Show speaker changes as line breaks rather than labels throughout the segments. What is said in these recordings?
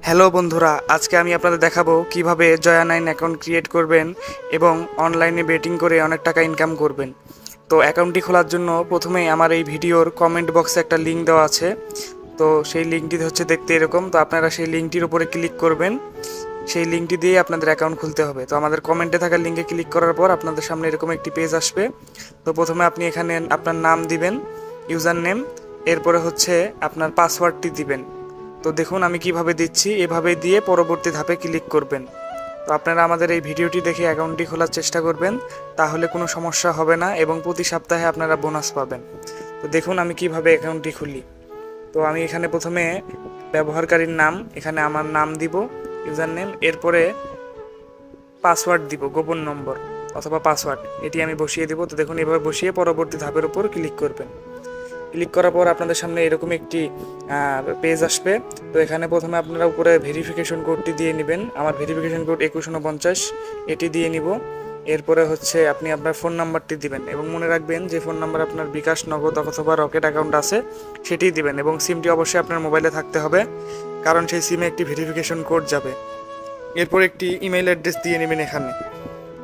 Hello বন্ধুরা, আজকে আমি আপনাদের দেখাবো কিভাবে জয়া9 অ্যাকাউন্ট ক্রিয়েট করবেন এবং অনলাইনে বেটিং করে অনেক টাকা ইনকাম করবেন। তো অ্যাকাউন্টটি খোলার জন্য প্রথমেই আমার এই ভিডিওর কমেন্ট বক্সে একটা লিঙ্ক দেওয়া আছে। তো সেই লিঙ্কটি হচ্ছে দেখতে এরকম। তো আপনারা সেই লিঙ্কটির উপরে ক্লিক করবেন। সেই লিঙ্কটি দিয়ে আপনাদের অ্যাকাউন্ট খুলতে হবে। তো আমাদের কমেন্টে থাকা লিঙ্কে ক্লিক করার পর আপনাদের সামনে এরকম একটি পেজ আসবে। তো প্রথমে আপনি এখানে আপনার নাম দিবেন, ইউজার নেম, এরপরে হচ্ছে আপনার পাসওয়ার্ডটি দিবেন। তো দেখুন আমি কিভাবে দিচ্ছি, এভাবে দিয়ে পরবর্তী ধাপে ক্লিক করবেন। তো আপনারা আমাদের এই ভিডিওটি দেখে অ্যাকাউন্টটি খোলার চেষ্টা করবেন, তাহলে কোনো সমস্যা হবে না এবং প্রতি সপ্তাহে আপনারা বোনাস পাবেন। তো দেখুন আমি কিভাবে অ্যাকাউন্টটি খুলি। তো আমি এখানে প্রথমে ব্যবহারকারীর নাম, এখানে আমার নাম দিব, ইউজার নেম, এরপরে পাসওয়ার্ড দিব, গোপন নম্বর অথবা পাসওয়ার্ড, এটি আমি বসিয়ে দিব। তো দেখুন এভাবে বসিয়ে পরবর্তী ধাপের উপর ক্লিক করবেন। ক্লিক করার পর আপনাদের সামনে এরকম একটি পেজ আসবে। তো এখানে প্রথমে আপনারা উপরে ভেরিফিকেশন কোডটি দিয়ে নেবেন। আমার ভেরিফিকেশন কোড 2149, এটি দিয়ে নিব। এরপরে হচ্ছে আপনি আপনার ফোন নাম্বারটি দিবেন এবং মনে রাখবেন যে ফোন নাম্বার আপনার বিকাশ, নগদ অথবা রকেট অ্যাকাউন্ট আছে সেটিই দিবেন এবং সিমটি অবশ্যই আপনার মোবাইলে থাকতে হবে, কারণ সেই সিমে একটি ভেরিফিকেশন কোড যাবে। এরপর একটি ইমেল অ্যাড্রেস দিয়ে নেবেন। এখানে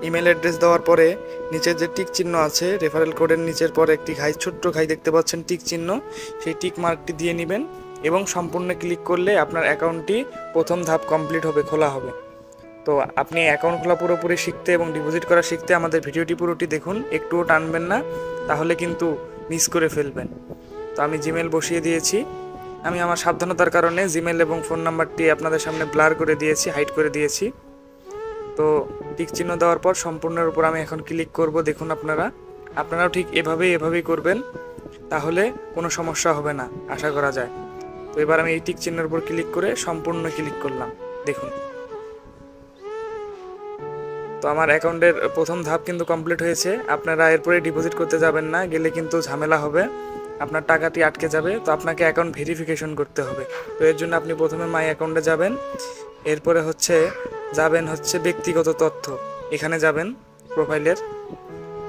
ইমেল অ্যাড্রেস দেওয়ার পরে নিচের যে টিক চিহ্ন আছে, রেফারেল কোডের নিচের পরে একটি ছোট্ট ঘাই দেখতে পাচ্ছেন টিক চিহ্ন, সেই টিক মার্কটি দিয়ে নেবেন এবং সম্পূর্ণ ক্লিক করলে আপনার অ্যাকাউন্টটি প্রথম ধাপ কমপ্লিট হবে, খোলা হবে। তো আপনি অ্যাকাউন্ট খোলা পুরোপুরি শিখতে এবং ডিপোজিট করা শিখতে আমাদের ভিডিওটি পুরোটি দেখুন, একটুও টানবেন না, তাহলে কিন্তু মিস করে ফেলবেন। তো আমি জিমেল বসিয়ে দিয়েছি। আমি আমার সাবধানতার কারণে জিমেল এবং ফোন নাম্বারটি আপনাদের সামনে ব্লার করে দিয়েছি, হাইড করে দিয়েছি। তো টিক চিহ্ন দেওয়ার পর সম্পূর্ণের উপর আমি এখন ক্লিক করব। দেখুন আপনারাও ঠিক এভাবেই করবেন, তাহলে কোনো সমস্যা হবে না আশা করা যায়। তো এবার আমি এই টিক চিহ্নের উপর ক্লিক করে সম্পূর্ণ ক্লিক করলাম। দেখুন তো আমার অ্যাকাউন্টের প্রথম ধাপ কিন্তু কমপ্লিট হয়েছে। আপনারা এরপরে ডিপোজিট করতে যাবেন না, গেলে কিন্তু ঝামেলা হবে, আপনার টাকাটি আটকে যাবে। তো আপনাকে অ্যাকাউন্ট ভেরিফিকেশন করতে হবে। তো এর জন্য আপনি প্রথমে মাই অ্যাকাউন্টে যাবেন, এরপরে যাবেন ব্যক্তিগত তথ্য, এখানে যাবেন প্রোফাইলের।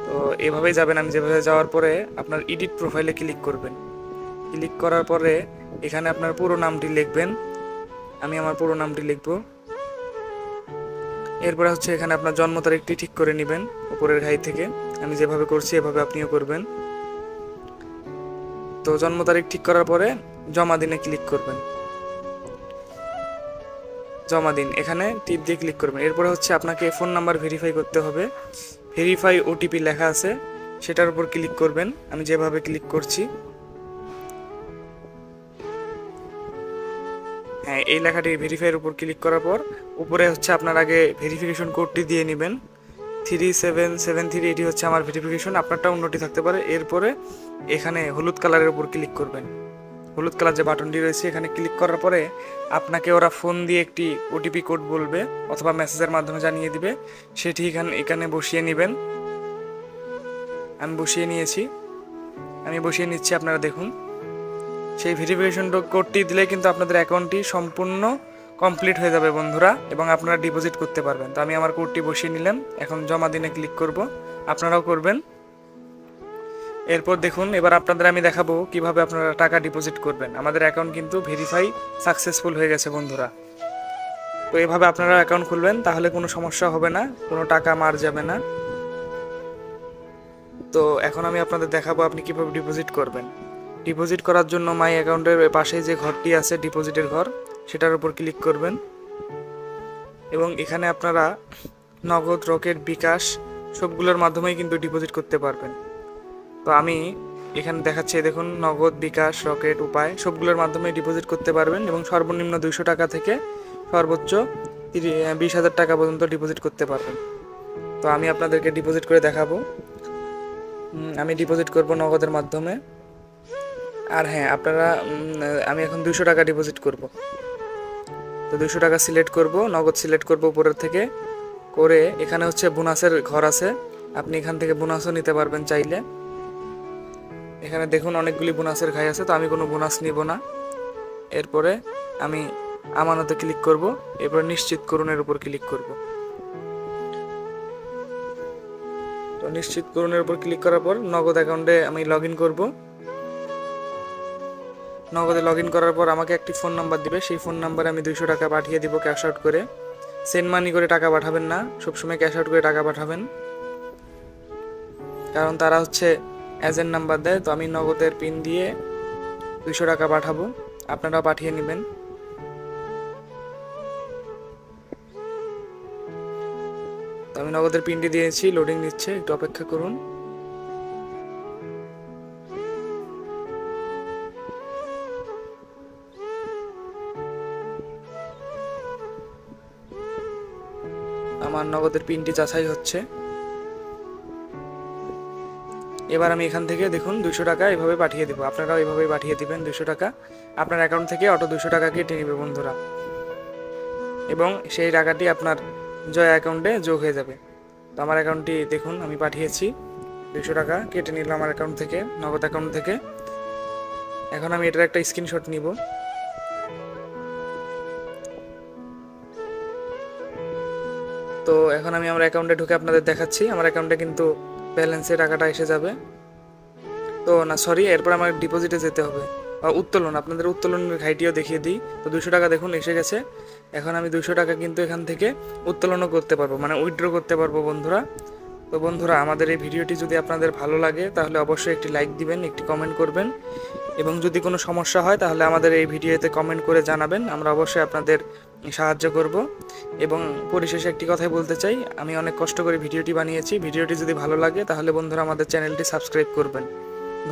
তো এভাবেই যাবেন আমি যেভাবে যাওয়ার পরে আপনার এডিট প্রোফাইলে ক্লিক করবেন। ক্লিক করার পরে এখানে আপনার পুরো নামটি লিখবেন। আমি আমার পুরো নামটি লিখব। এরপরে এখানে আপনার জন্ম তারিখটি ঠিক করে নেবেন উপরের ঘাই থেকে। আমি যেভাবে করছি এভাবে আপনিও করবেন। তো জন্ম তারিখ ঠিক করার পরে জমা দিনে ক্লিক করবেন। জমা দিন, এখানে টিপ দিয়ে ক্লিক করবেন। এরপরে আপনাকে ফোন নাম্বার ভেরিফাই করতে হবে, ভেরিফাই ওটিপি লেখা আছে, সেটার উপর ক্লিক করবেন। আমি যেভাবে ক্লিক করছি, হ্যাঁ এই লেখাটি ভেরিফাইয়ের উপর ক্লিক করার পর উপরে আপনার আগে ভেরিফিকেশন কোডটি দিয়ে নেবেন, 3773, এটি আমার ভেরিফিকেশন, আপনারটা অন্যটি থাকতে পারে। এরপরে এখানে হলুদ কালারের উপর ক্লিক করবেন। হলুদ কালার যে বাটনটি রয়েছে এখানে ক্লিক করার পরে আপনাকে ওরা ফোন দিয়ে একটি ওটিপি কোড বলবে অথবা মেসেজের মাধ্যমে জানিয়ে দিবে, সেটি এখানে বসিয়ে নেবেন। আমি বসিয়ে নিচ্ছি, আপনারা দেখুন। সেই ভেরিফিকেশন কোডটি দিলে কিন্তু আপনাদের অ্যাকাউন্টটি সম্পূর্ণ কমপ্লিট হয়ে যাবে বন্ধুরা, এবং আপনারা ডিপোজিট করতে পারবেন। তো আমি আমার কোডটি বসিয়ে নিলাম, এখন জমা দিনে ক্লিক করব, আপনারাও করবেন। এরপর দেখুন এবার আপনাদের আমি দেখাবো কিভাবে আপনারা টাকা ডিপোজিট করবেন। আমাদের অ্যাকাউন্ট কিন্তু ভেরিফাই সাকসেসফুল হয়ে গেছে বন্ধুরা। তো এভাবে আপনারা অ্যাকাউন্ট খুলবেন, তাহলে কোনো সমস্যা হবে না, কোনো টাকা মার যাবে না। তো এখন আমি আপনাদের দেখাবো আপনি কিভাবে ডিপোজিট করবেন। ডিপোজিট করার জন্য মাই অ্যাকাউন্টের পাশে যে ঘরটি আছে ডিপোজিটের ঘর, সেটার উপর ক্লিক করবেন এবং এখানে আপনারা নগদ, রকেট, বিকাশ সবগুলোর মাধ্যমেই কিন্তু ডিপোজিট করতে পারবেন। তো আমি এখানে দেখাচ্ছি, দেখুন নগদ, বিকাশ, রকেট, উপায় সবগুলোর মাধ্যমে ডিপোজিট করতে পারবেন এবং সর্বনিম্ন 200 টাকা থেকে সর্বোচ্চ 20,000 টাকা পর্যন্ত ডিপোজিট করতে পারবেন। তো আমি আপনাদেরকে ডিপোজিট করে দেখাবো। আমি ডিপোজিট করব নগদের মাধ্যমে। আর হ্যাঁ আমি এখন 200 টাকা ডিপোজিট করব। তো 200 টাকা সিলেক্ট করব, নগদ সিলেক্ট করব উপরের থেকে করে। এখানে বোনাসের ঘর আছে, আপনি এখান থেকে বোনাসও নিতে পারবেন চাইলে। এখানে দেখুন অনেকগুলি বোনাসের ঘাই আছে, তো আমি কোনো বোনাস নিব না। এরপরে আমি আমানতে ক্লিক করব, এরপর নিশ্চিত করুনের উপর ক্লিক করব। তো নিশ্চিত করুনের উপর ক্লিক করার পর নগদ অ্যাকাউন্টে আমি লগ ইন করব। নগদে লগ ইন করার পর আমাকে একটি ফোন নাম্বার দিবে, সেই ফোন নাম্বারে আমি 200 টাকা পাঠিয়ে দিব ক্যাশ আউট করে। সেন্ড মানি করে টাকা পাঠাবেন না, সবসময় ক্যাশ আউট করে টাকা পাঠাবেন, কারণ তারা হচ্ছে এজেন্ট নাম্বার দেয়। তো আমি নগদের পিন দিয়ে 200 টাকা পাঠাবো, আপনারাও পাঠিয়ে নেবেন। তো আমি নগদের পিনটি দিয়েছি, লোডিং নিচ্ছে, একটু অপেক্ষা করুন। আমার নগদের পিনটি যাচাই হচ্ছে। এবার আমি এখান থেকে দেখুন 200 টাকা এভাবে পাঠিয়ে দেবো, আপনারাও এভাবেই পাঠিয়ে দিবেন। 200 টাকা আপনার অ্যাকাউন্ট থেকে অটো 200 টাকা কেটে নেবে বন্ধুরা, এবং সেই টাকাটি আপনার জয়া অ্যাকাউন্টে যোগ হয়ে যাবে। তো আমার অ্যাকাউন্টটি দেখুন আমি পাঠিয়েছি, 200 টাকা কেটে নিলাম আমার অ্যাকাউন্ট থেকে, নগদ অ্যাকাউন্ট থেকে। এখন আমি এটার একটা স্ক্রিনশট নিব। তো এখন আমি আমার অ্যাকাউন্টে ঢুকে আপনাদের দেখাচ্ছি, আমার অ্যাকাউন্টে কিন্তু ব্যালেন্সে টাকাটা এসে যাবে। তো না সরি, এরপর আমার ডিপোজিটে যেতে হবে, উত্তোলন, আপনাদের উত্তোলনের ঘাইটিও দেখিয়ে দিই। তো 200 টাকা দেখুন এসে গেছে। এখন আমি 200 টাকা কিন্তু এখান থেকে উত্তোলনও করতে পারবো, মানে উইথড্র করতে পারবো বন্ধুরা। তো বন্ধুরা, আমাদের এই ভিডিওটি যদি আপনাদের ভালো লাগে তাহলে অবশ্যই একটি লাইক দিবেন, একটি কমেন্ট করবেন, এবং যদি কোনো সমস্যা হয় তাহলে আমাদের এই ভিডিওতে কমেন্ট করে জানাবেন, আমরা অবশ্যই আপনাদের সাহায্য করব। এবং পরিশেষে একটি কথাই বলতে চাই, আমি অনেক কষ্ট করে ভিডিওটি বানিয়েছি, ভিডিওটি যদি ভালো লাগে তাহলে বন্ধুরা আমাদের চ্যানেলটি সাবস্ক্রাইব করবেন।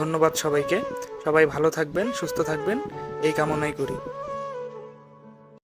ধন্যবাদ সবাইকে, সবাই ভালো থাকবেন, সুস্থ থাকবেন, এই কামনাই করি।